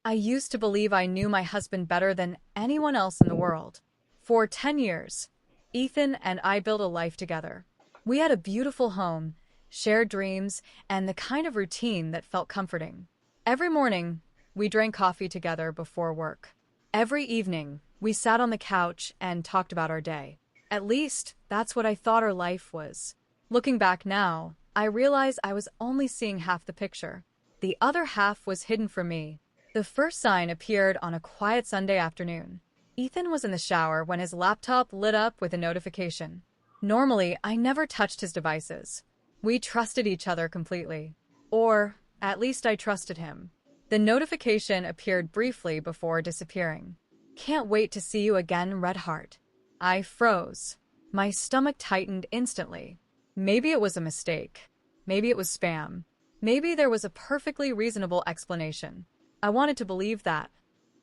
I used to believe I knew my husband better than anyone else in the world. For 10 years, Ethan and I built a life together. We had a beautiful home, shared dreams, and the kind of routine that felt comforting. Every morning, we drank coffee together before work. Every evening, we sat on the couch and talked about our day. At least, that's what I thought our life was. Looking back now, I realize I was only seeing half the picture. The other half was hidden from me. The first sign appeared on a quiet Sunday afternoon. Ethan was in the shower when his laptop lit up with a notification. Normally, I never touched his devices. We trusted each other completely. Or, at least I trusted him. The notification appeared briefly before disappearing. "Can't wait to see you again, Red Heart." I froze. My stomach tightened instantly. Maybe it was a mistake. Maybe it was spam. Maybe there was a perfectly reasonable explanation. I wanted to believe that.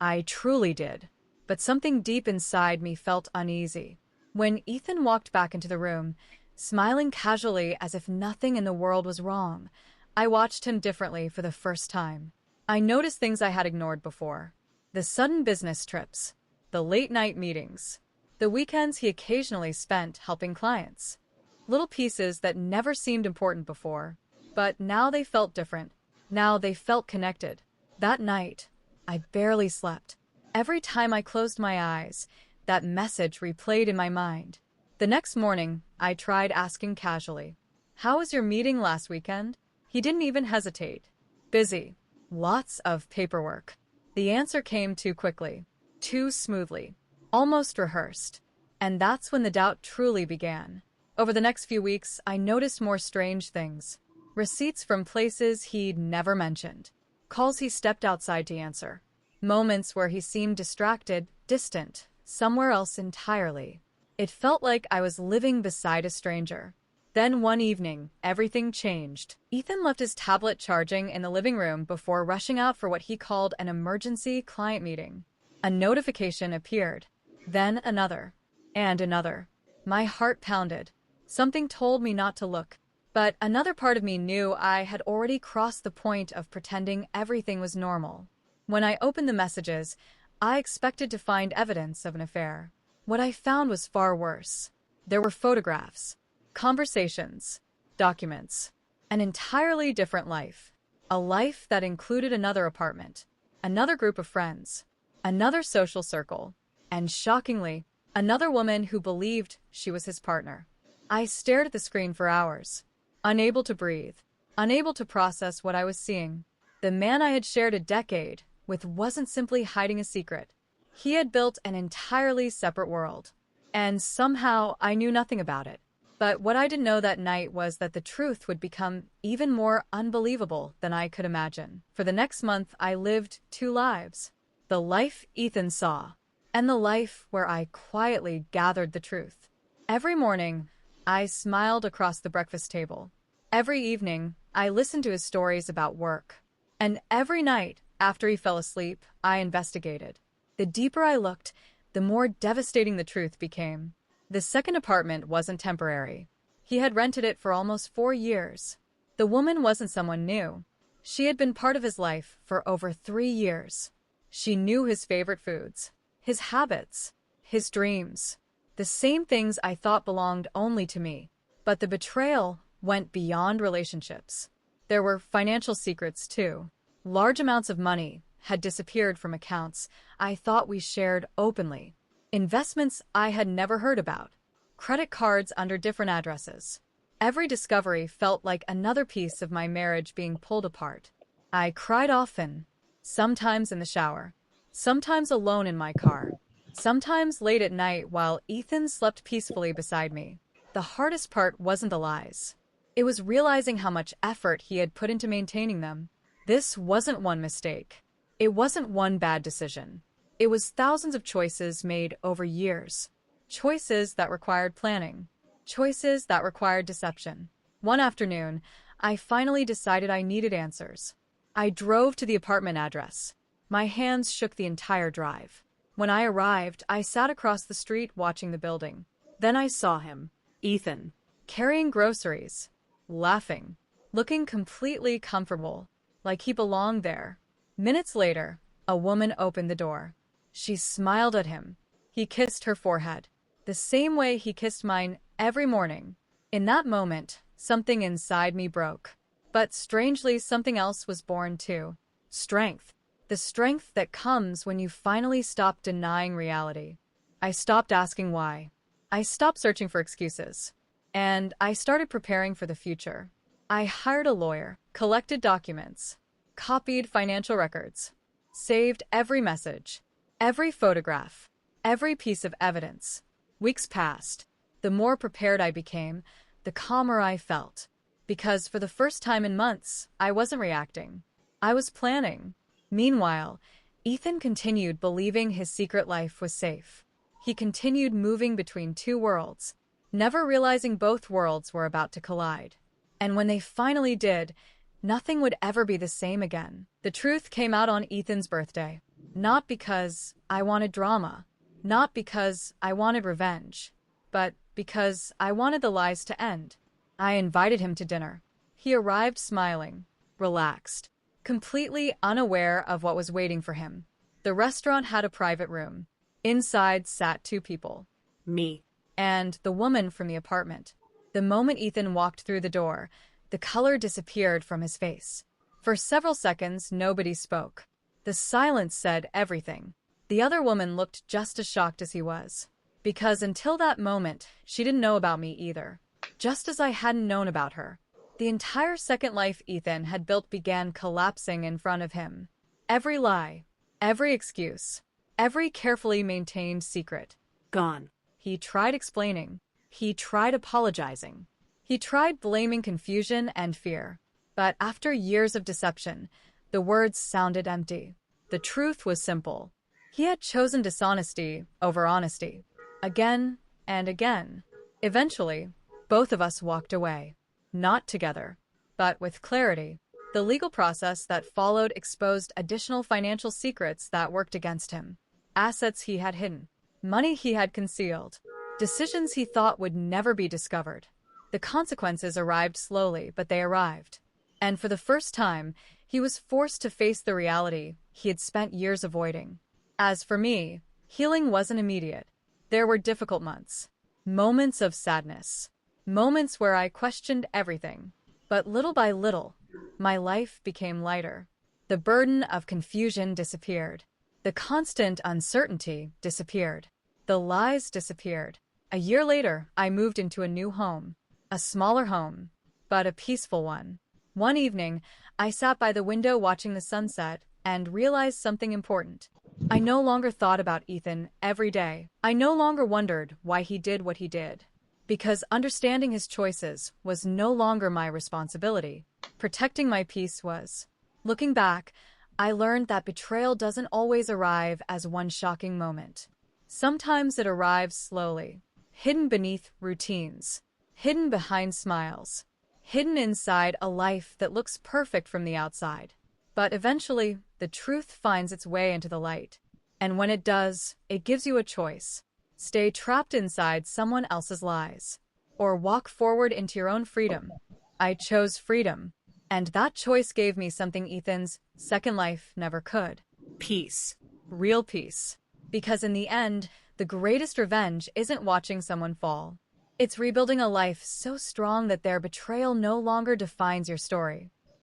I truly did. But something deep inside me felt uneasy. When Ethan walked back into the room, smiling casually as if nothing in the world was wrong, I watched him differently for the first time. I noticed things I had ignored before. The sudden business trips, the late-night meetings, the weekends he occasionally spent helping clients. Little pieces that never seemed important before. But now they felt different. Now they felt connected. That night, I barely slept. Every time I closed my eyes, that message replayed in my mind. The next morning, I tried asking casually, "How was your meeting last weekend?" He didn't even hesitate. "Busy. Lots of paperwork." The answer came too quickly, too smoothly, almost rehearsed. And that's when the doubt truly began. Over the next few weeks, I noticed more strange things. Receipts from places he'd never mentioned. Calls he stepped outside to answer. Moments where he seemed distracted, distant, somewhere else entirely. It felt like I was living beside a stranger. Then one evening, everything changed. Ethan left his tablet charging in the living room before rushing out for what he called an emergency client meeting. A notification appeared. Then another. And another. My heart pounded. Something told me not to look. But another part of me knew I had already crossed the point of pretending everything was normal. When I opened the messages, I expected to find evidence of an affair. What I found was far worse. There were photographs, conversations, documents, an entirely different life. A life that included another apartment, another group of friends, another social circle, and shockingly, another woman who believed she was his partner. I stared at the screen for hours, unable to breathe, unable to process what I was seeing. The man I had shared a decade with wasn't simply hiding a secret. He had built an entirely separate world. And somehow I knew nothing about it. But what I didn't know that night was that the truth would become even more unbelievable than I could imagine. For the next month, I lived two lives. The life Ethan saw, and the life where I quietly gathered the truth. Every morning, I smiled across the breakfast table. Every evening, I listened to his stories about work. And every night, after he fell asleep, I investigated. The deeper I looked, the more devastating the truth became. The second apartment wasn't temporary. He had rented it for almost 4 years. The woman wasn't someone new. She had been part of his life for over 3 years. She knew his favorite foods, his habits, his dreams, the same things I thought belonged only to me. But the betrayal went beyond relationships. There were financial secrets, too. Large amounts of money had disappeared from accounts I thought we shared openly. Investments I had never heard about. Credit cards under different addresses. Every discovery felt like another piece of my marriage being pulled apart. I cried often, sometimes in the shower, sometimes alone in my car, sometimes late at night while Ethan slept peacefully beside me. The hardest part wasn't the lies. It was realizing how much effort he had put into maintaining them. This wasn't one mistake. It wasn't one bad decision. It was thousands of choices made over years. Choices that required planning. Choices that required deception. One afternoon, I finally decided I needed answers. I drove to the apartment address. My hands shook the entire drive. When I arrived, I sat across the street watching the building. Then I saw him, Ethan, carrying groceries, laughing, looking completely comfortable, like he belonged there. Minutes later, A woman opened the door. She smiled at him. He kissed her forehead, the same way he kissed mine every morning. In that moment, something inside me broke. But strangely, something else was born too. Strength. The strength that comes when you finally stop denying reality. I stopped asking why. I stopped searching for excuses. And I started preparing for the future. I hired a lawyer, collected documents, copied financial records, saved every message, every photograph, every piece of evidence. Weeks passed. The more prepared I became, the calmer I felt. Because for the first time in months, I wasn't reacting. I was planning. Meanwhile, Ethan continued believing his secret life was safe. He continued moving between two worlds, never realizing both worlds were about to collide. And when they finally did, nothing would ever be the same again. The truth came out on Ethan's birthday. Not because I wanted drama, not because I wanted revenge, but because I wanted the lies to end. I invited him to dinner. He arrived smiling, relaxed, completely unaware of what was waiting for him. The restaurant had a private room. Inside sat two people. Me. And the woman from the apartment. The moment Ethan walked through the door, the color disappeared from his face. For several seconds, nobody spoke. The silence said everything. The other woman looked just as shocked as he was. Because until that moment, she didn't know about me either. Just as I hadn't known about her. The entire second life Ethan had built began collapsing in front of him. Every lie, every excuse, every carefully maintained secret. Gone. He tried explaining. He tried apologizing. He tried blaming confusion and fear. But after years of deception, the words sounded empty. The truth was simple. He had chosen dishonesty over honesty. Again and again. Eventually, both of us walked away. Not together, but with clarity. The legal process that followed exposed additional financial secrets that worked against him. Assets he had hidden. Money he had concealed. Decisions he thought would never be discovered. The consequences arrived slowly, but they arrived. And for the first time, he was forced to face the reality he had spent years avoiding. As for me, healing wasn't immediate. There were difficult months. Moments of sadness. Moments where I questioned everything. But little by little, my life became lighter. The burden of confusion disappeared. The constant uncertainty disappeared. The lies disappeared. A year later, I moved into a new home. A smaller home, but a peaceful one. One evening, I sat by the window watching the sunset and realized something important. I no longer thought about Ethan every day. I no longer wondered why he did what he did. Because understanding his choices was no longer my responsibility. Protecting my peace was. Looking back, I learned that betrayal doesn't always arrive as one shocking moment. Sometimes it arrives slowly, hidden beneath routines, hidden behind smiles, hidden inside a life that looks perfect from the outside. But eventually, the truth finds its way into the light. And when it does, it gives you a choice. Stay trapped inside someone else's lies, or walk forward into your own freedom. I chose freedom, and that choice gave me something Ethan's second life never could. Peace. Real peace. Because in the end, the greatest revenge isn't watching someone fall. It's rebuilding a life so strong that their betrayal no longer defines your story.